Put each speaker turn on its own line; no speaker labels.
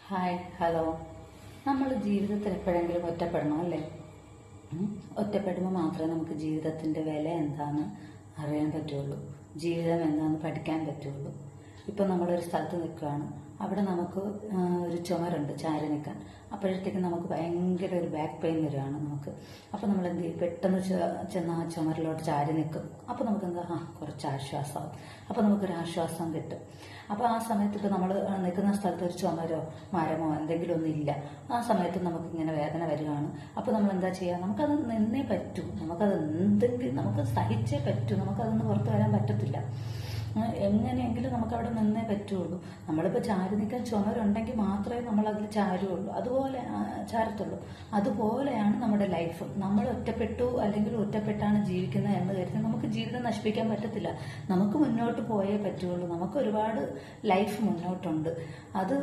Hi hello. നമ്മൾ ജീവിതത്തിൽ എപ്പോഴെങ്കിലും ഒറ്റപ്പെടണം അല്ലേ? ഒറ്റപ്പെടുമ്പോൾ മാത്രമേ നമുക്ക് ജീവിതത്തിൻ്റെ വില എന്താണെന്ന് അറിയാൻ പറ്റുള്ളൂ, ജീവിതം എന്താണെന്ന് പഠിക്കാൻ പറ്റുള്ളൂ. ഇപ്പം നമ്മളൊരു സ്ഥലത്ത് നിൽക്കുകയാണ്, അവിടെ നമുക്ക് ഒരു ചുമരുണ്ട് ചാരി നിൽക്കാൻ. അപ്പോഴത്തേക്കും നമുക്ക് ഭയങ്കര ഒരു ബാക്ക് പെയിൻ വരികയാണ് നമുക്ക്. അപ്പോൾ നമ്മൾ എന്ത് ചെയ്യും? പെട്ടെന്ന് ചെന്ന് ആ ചുമരിലോട്ട് ചാരി നിൽക്കും. അപ്പോൾ നമുക്ക് എന്താ കുറച്ച് ആശ്വാസമാവും. അപ്പോൾ നമുക്കൊരു ആശ്വാസം കിട്ടും. അപ്പോൾ ആ സമയത്ത് ഇപ്പോൾ നമ്മൾ നിൽക്കുന്ന സ്ഥലത്ത് ഒരു ചുമരോ മരമോ എന്തെങ്കിലും ഒന്നും ഇല്ല. ആ സമയത്ത് നമുക്കിങ്ങനെ വേദന വരികയാണ്. അപ്പോൾ നമ്മൾ എന്താ ചെയ്യുക? നമുക്കത് നിന്നേ പറ്റൂ, നമുക്കത് എന്തെങ്കിലും നമുക്ക് സഹിച്ചേ പറ്റൂ, നമുക്കതൊന്ന് പുറത്ത് വരാൻ പറ്റത്തില്ല. എങ്ങനെയെങ്കിലും നമുക്കവിടെ നിന്നേ പറ്റുള്ളൂ. നമ്മളിപ്പോൾ ചാരി നിൽക്കാൻ ചുമരുണ്ടെങ്കിൽ മാത്രമേ നമ്മളതിൽ ചാരുള്ളൂ, അതുപോലെ ചാരത്തുള്ളൂ. അതുപോലെയാണ് നമ്മുടെ ലൈഫ്. നമ്മൾ ഒറ്റപ്പെട്ടു അല്ലെങ്കിൽ ഒറ്റപ്പെട്ടാണ് ജീവിക്കുന്നത് എന്ന് കരുതി നമുക്ക് ജീവിതം നശിപ്പിക്കാൻ പറ്റത്തില്ല. നമുക്ക് മുന്നോട്ട് പോയേ പറ്റുള്ളൂ. നമുക്ക് ഒരുപാട് ലൈഫ് മുന്നോട്ടുണ്ട്. അത്